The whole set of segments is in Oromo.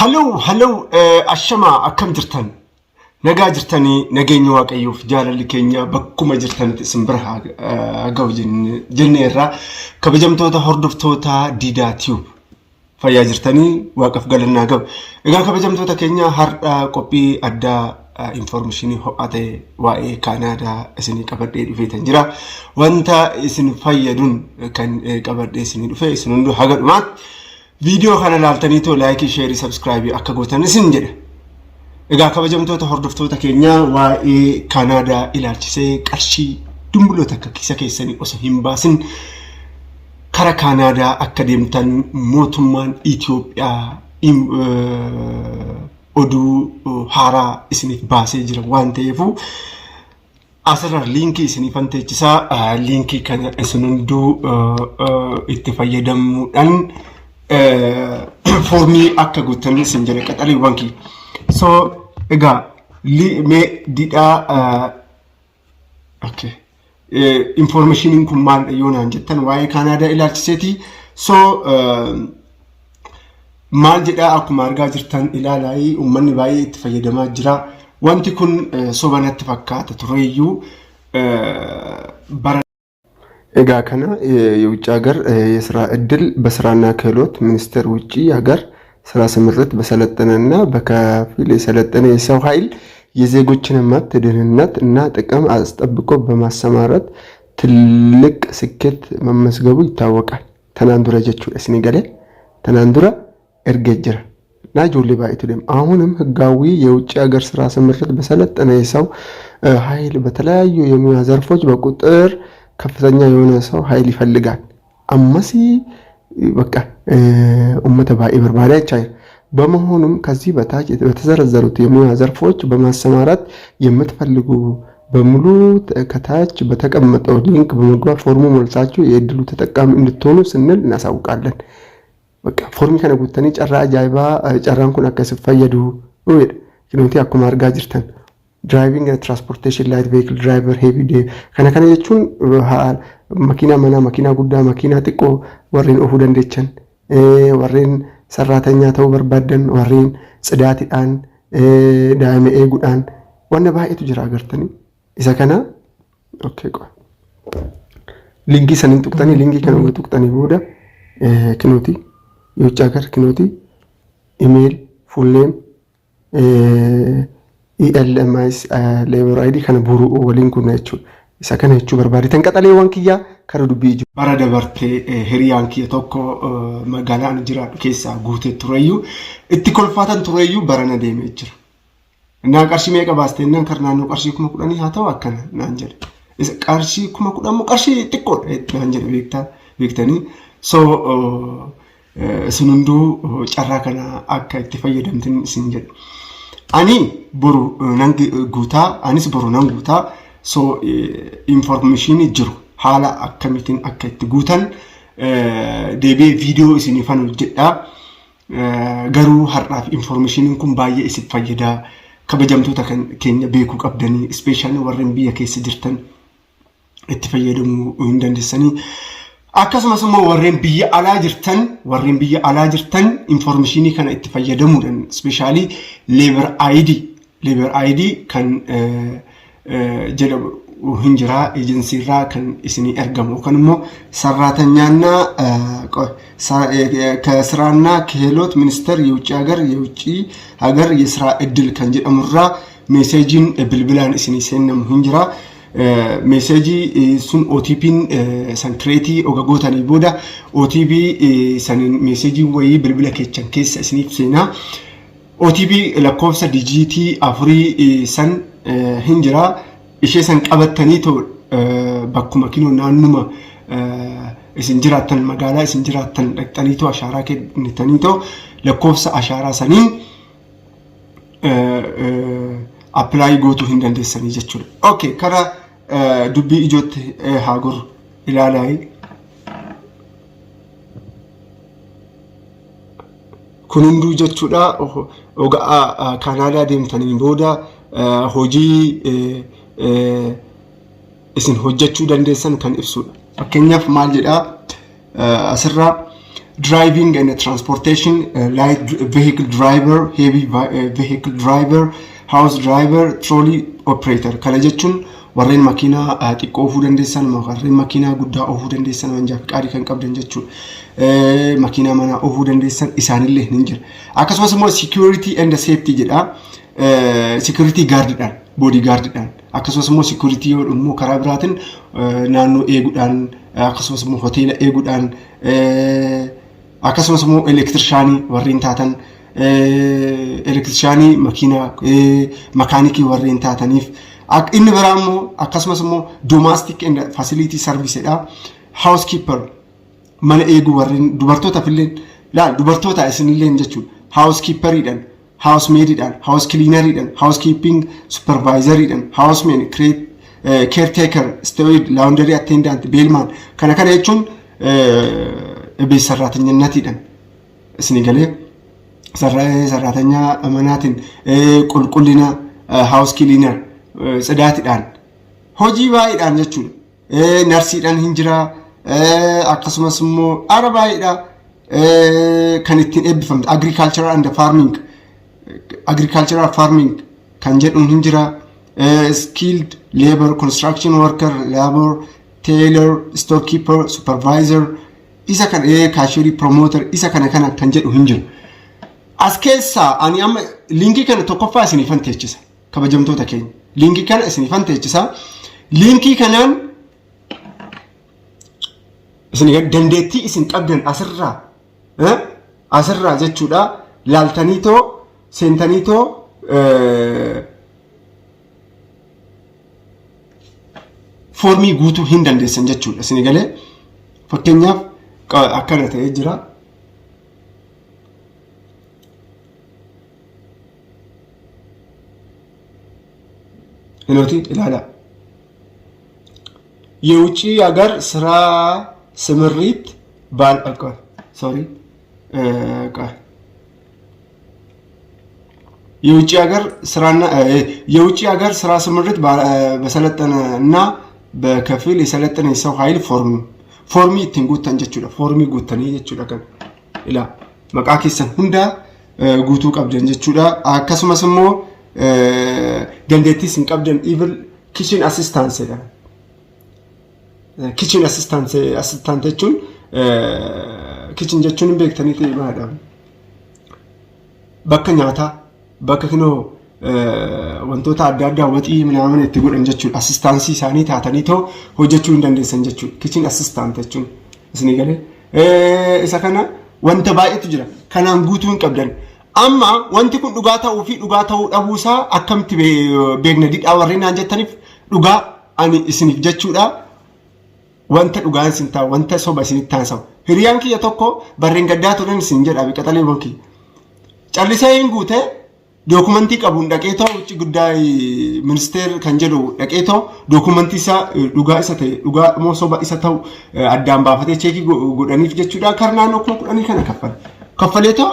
Hello, ashama akkam jirtan. Nagaa jirtanii nageenyi waaqayyoof jaalalli keenya bakkuma jirtanitti isin bira ga'u jenneerra kabajamtoota hordoftoota Diidaa Tube fayyaa jirtanii waaqaf galannaa ga'u. Egaa kabajamtoota keenya har'a qophii addaa information ho'aa ta'e waa'ee Kaanaadaa isinii qabadhee dhufeetan jira. Wanta isin fayyadun kan qabadhee isinii dhufe isin hunduu haga dhumaatti video kana laaltanii to like, share, subscribe akka gootan isin jedha. Egaa kabajamtoota hordoftoota keenya waa'ee Kaanaadaa ilaalchisee qarshii dumbuloota akka kiisa keessanii osoo hin baasin kara Kaanaadaa akka deemtan mootummaan Itoophiyaa oduu haaraa isiniif baasee jira waan ta'eef asirra linkii isiniif anteechisaa linkii kana isin hunduu itti fayyadamuudhaan formii akka guutan isin jedha qaxaliiwwan kee. So ega me dida okay information kun maal yoonaan jettan waa'ee Kaanaadaa ilaalchiseti. So maal jedha akkuma argaa jirtan ilaalaa ummanni baay'ee itti fayyadamaa jira. Wanti kun sobanatti fakkaata tureeyyuu bara እጋ ከና የውጭ ሀገር የስራ እድል በስራና ክህሎት ሚኒስቴር ውጪ ሀገር ስራ ስምሪት በሰለጠነና በከፊል የሰለጠነ የሰው ኃይል የዜጎችን መብት ደህንነት እና ጥቅም አስጠብቆ በማሰማራት ትልቅ ስኬት መመስገቡ ይታወቃል። ተናንዱራ ጀቹ እስኒገለ ተናንዱራ እርገጀራ ናጆሊ ባይቱለም አሁንም ህጋዊ የውጭ ሀገር ስራ ስምሪት በሰለጠነ የሰው ኃይል በተለያዩ የሙያ ዘርፎች በቁጥር ከፍተኛ የሆነ ሰው ኃይል ይፈልጋል። አማሲ በቃ ኡመተ ባይ በርባዳ ይቻይ በመሆኑም ከዚህ በታች በተዘረዘሩት የሙያ ዘርፎች በማሰማራት የምትፈልጉ በሙሉ ከታች በተቀመጠው ሊንክ በመግባት ፎርሙ ሞልታችሁ የእድሉ ተጠቃሚ እንድትሆኑ ስንል እናሳውቃለን። በቃ ፎርም ከነጉተኒ ጨራ አጃይባ ጨራንኩን አከስፈየዱ ወይ ኪሎንቲ አኩማ አርጋ ጅርተን driving and transportation light vehicle driver heavy day kana jechuun makina mana makina guddaa makina xiqqoo warreen ofuu dandeechan warreen sarraatanya ta'uu barbaadan warreen tsidaatiidhaan daa'ima eeguudhaan wanna baay'eetu jira agartanii isa kana okay qoa linkii sanin tuqtanii linkii kana tuqtanii booda kinooti የውጭ ሀገር kinooti email full name ELMIS labor ID kana buru waliin kun jechuudha. Isa kana jechuu barbaade tan qaxaleewwan kiyya kara dubbii jiru. Bara dabartee hiriyaan kiyya tokko magaalaan jiraatu keessaa guutee tureeyyuu itti kolfaatan tureeyyuu barana deemee jira. Naan qarshii meeqa baastee naan kar naannoo qarshii 10,000 haa ta'u akkana naan jedhe. Isa qarshii 10,000 moo qarshii xiqqoodha naan jedhe beektanii. So isin hunduu carraa kana akka itti fayyadamtan isin jedhe. Ani boru nangi guutaa anis boru nan guutaa so information jiru haala akkamitiin akka itti guutan deebi'ee video isinifan hojjedha. Garuu har'aaf information kun baay'ee isin fayyada. Kabajamtoota keenya beekuu qabdanii especially warreen biyya keessa jirtan itti fayyadamuu hin dandeessanii. Akkasumas immoo warreen biyya alaa jirtan information kana itti fayyadamuudhaan especially labor ID kan jedhamu hinjira agency irraa kan isinii ergamu kan immoo ሰራተኛና ከስራና ክህሎት ሚኒስቴር የውጭ ሀገር የስራ እድል kan jedhamurra ሜሴጅን bilbilaan isinii seennamu hinjira. Message sun OTP san create ogagotanii booda OTP san message wayii bilbila keechan keessa isiniif seenaa. OTP lakkoofsa dijiitii 4 san hinjira ishee san qabattanii to bakkuma kinoo naannuma isin jiraattan magaalaa isin jiraattan dhaqxanii to ashaaraa kennitanii to lakkoofsa ashaaraa saniin apply gootu hin dandeessanii jechuudha. Okay kara dubbii ijootti haagur ilaalaa kun hunduu jechuudha. Ogaa Kaanaadaa deemtanii booda hojii isin hojjechuu dandeessan kan ibsudha. Fakkeenyaaf maal jedhaa asirraa driving and transportation, light vehicle driver, heavy vehicle driver, house driver, trolley operator. Kana jechuun warreen makiinaa xiqqoo oofuu dandeessan, warreen makiinaa guddaa oofuu dandeessan, manjaa fi qaarii kan qabdan jechuudha. Makiinaa manaa oofuu dandeessan isaanillee ni jira. Akkasumas immoo security and safety jedha. Security guardidhaan, body guardidhaan. Akkasumas immoo security yoo immoo karaa biraatiin naannoo eeguudhaan, akkasumas immoo hoteela eeguudhaan, akkasumas immoo elektirishaanii warreen taatan, elektirishaanii makiinaa makaanikii warreen taataniif. Inni biraa immoo akkasumas immoo domestic and facility service dha. Housekeeper mana eeguu warreen dubartootaaf illee laal dubartoota isinillee jechuudha. Housekeeperidhaan, housemaididhaan, house cleaneridhaan, housekeeping supervisoridhaan, houseman, caretaker, steward, laundry attendant, bellman kana jechuun bees sarraatanyannatiidhaan isin galee sarraatanya manaatiin qulqullina house cleaner Sadaatidhaan hojii baay'eedhaan jechuudha. Narsiidhaan hin jira akkasumas immoo ara baay'eedha kan ittiin eebbifamte agricultural and farming kan jedhuun hin jira. Skilled labor, construction worker, labor, tailor, storekeeper, supervisor isa kan cashier promoter isa kana kan jedhu hin jiru. As keessaa ani amma linkii kana tokkoffaa isinifan teechisa kabajamtoota keenya. Linkii kana isinifan teechisa. Linkii kanaan isin dandeettii isin qabdan asirraa jechuudha. Laaltaniitoo seentaniitoo foormii guutuu hin dandeessan jechuudha. Isin galee fakkeenyaaf akkana ta'ee jira. ይላላ የውጪ ሀገር ስራ ስምሪት የውጪ ሀገር ስራ ስምሪት በሰለጠነ እና በከፊል የሰለጠነ የሰው ኃይል ፎርሚ ትንጉተን ጀቹዳ ፎርሚ ጉተኒ ጀቹዳ kan ila maqaa keessan hunda guutuu qabdan jechuudha. Akkasumas immoo dandeettii sin qabdan even kitchen assistant jedha. Kitchen assistant jechuun kitchen jechuun beektanii ta'e maadha. Bakka nyaataa bakka kinoo wantoota adda addaa waxii minaaman itti godhan jechuudha. Assistaansii isaanii taatanii too hojjechuu hin dandeessan jechuudha. Kitchen assistant jechuun isinii galee isa kana wanta baay'eetu jira. Kanaan guutuu hin qabdan. Amma wanti kun dhugaa ta'uu fi dhugaa ta'uu dhabuusaa akkamitti beekna didhaa warreen naan jettaniif dhugaa ani isiniif jechuudha. Wanta dhugaan isin ta'a wanta soba isinitti taasisu. Hiriyaan kiyya tokko barreen gaddaa turan isin jedha biqaxalee bonkii. Callisee hin guutee dokumentii qabuun dhaqeetoo ucci guddaa ministeer kan jedhu dhaqeetoo dokumentii isaa dhugaa isa ta'e dhugaa immoo soba isa ta'u addaan baafatee cheekii godhaniif jechuudha. Karnaannoo kuma 10 kana kaffaleetoo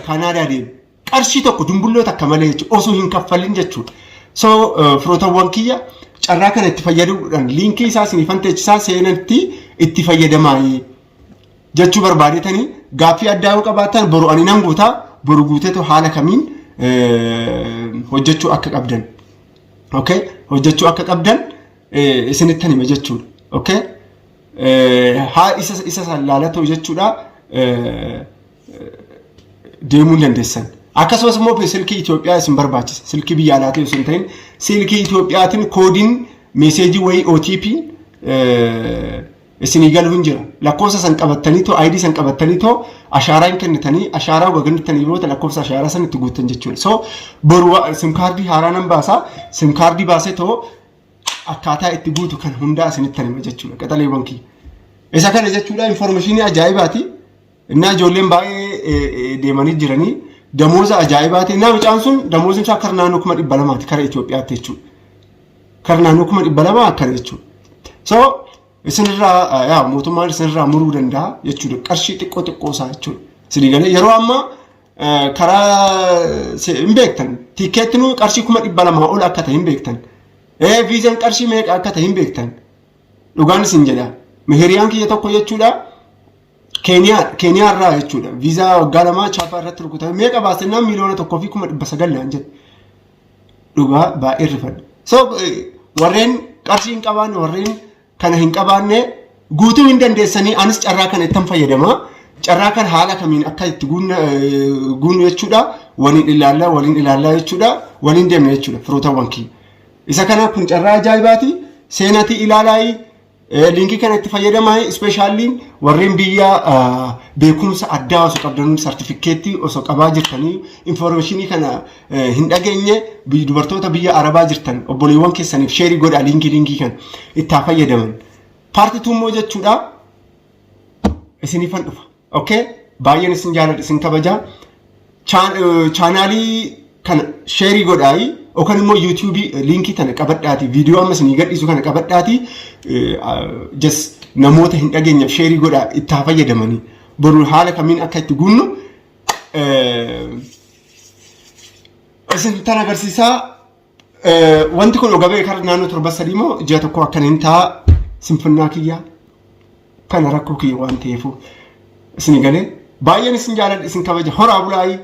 Kanaadaa deemu. Qarshii tokko dumbulloota akka malee jechuudha. Osoo hin kaffalin jechuudha. So firootawwan kiyya carraa kana itti fayyadamuudhaan liinkii isaa isinifan teechisaa seenatti itti fayyadamaa jechuu barbaadetanii gaaffii addaa yoo qabaatan boru ani nan guutaa boru guuteetu haala kamiin hojjechuu akka qabdan. Okay? Hojjechuu akka qabdan isinittan hima jechuudha. Okay? Haa isa laalatoo jechuudha. Deemuun dandeessan. Akkasumas immoo silkii Itoophiyaa isin barbaachisa. Silkii biyya alaatii osoo hin ta'in silkii Itoophiyaatiin koodiin meeseejii wayii OTP isinii galuu hin jira. Lakkoofsa san qabattanii too ID san qabattanii too ashaaraa hin kennitanii ashaaraa wagannitanii boota lakkoofsa ashaaraa san itti guutan jechuudha. So boru sim kaardii haaraa nan baasaa sim kaardii baasee too akkaataa itti guutu kan hundaa isinitti hima jechuudha. Qaxalee bankii. Isa kana jechuudha informationii ajaa'ibaati. Innaa ijoolleen baay'ee deemanii jiranii damooza ajaa'ibaati. Innaa mucaan sun damoozi isaa karnaannoo 200 kara Itoophiyaatti jechuudha. Karnaannoo 200 akkana jechuudha. So isinirraa mootummaan isinirraa muruu danda'a jechuudha. Qarshii xiqqoo isaa jechuudha. Isinii galee yeroo ammaa karaa hin beektan tikeettiin qarshii 200 ol akka ta'e hin beektan. Viizaan qarshii meeqa akka ta'e hin beektan. Dhugaan isin jedha. Meheriyaan kiyya tokko jechuudha. Keeniyaa irraa jechuudha. Viizaa waggaa lamaa chaappaa irratti rukutame meeqa baasennaan miliyoona 1,900 jedhe. Dhugaa baay'ee rifadha. So warreen qarshii hin qabaanne warreen kana hin qabaanne guutuu hin dandeessanii anis carraa kana ittiin fayyadama. Carraa kan haala kamiin akka itti guunnu jechuudha. Waliin ilaallaa jechuudha. Waliin deemna jechuudha. Firootawwan kiyya. Isa kana kun carraa ajaa'ibaati. Seenatii ilaalaa linkii kana itti fayyadamaa ispeeshaalii warreen biyya beekumsa addaa osoo qabdan sartifikeettii osoo qabaa jirtanii infoormeeshinii kana hin dhageenye dubartoota biyya Arabaa jirtan obboleewwan keessaniif sheerii godhaa linkii kan itti fayyadaman. Paartii tuummoo jechuudha. Isinifan dhufa. Okay? Baay'een isin jaalladha isin kabajaa. Chaanaalii kana sheerii godhaa yookaan immoo YouTube linkii kana qabadhaati viidiyoo amma isin gadhiisu kana qabadhaati just namoota hin dhageenyeef sheerii godhaa itti fayyadamanii boru haala kamiin akka itti guunnu isin tan agarsiisaa wanti kun ogabee kara naannoo 7 moo ji'a tokko akkaniin taa sinfinnaa kiyyaa kana rakkoo kiyya waan ta'eefu isin galee baay'een isin jaalladha isin kabaja horaa bulaayii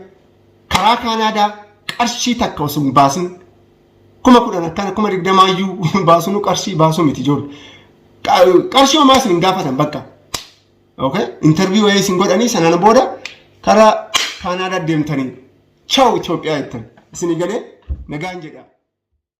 karaa Kaanaadaa qarshii takka osoo baasin 10,000 akkana 20,000 baasunu qarshii baasuu miti ijoollee. Qarshii homaa isin gaafatan bakka. Okay? Interview wayii isin godhanii sanaan booda karaa Kaanaadaa deemtanii. Ciao Itoophiyaa jettan. Isin galee nagaan jedha.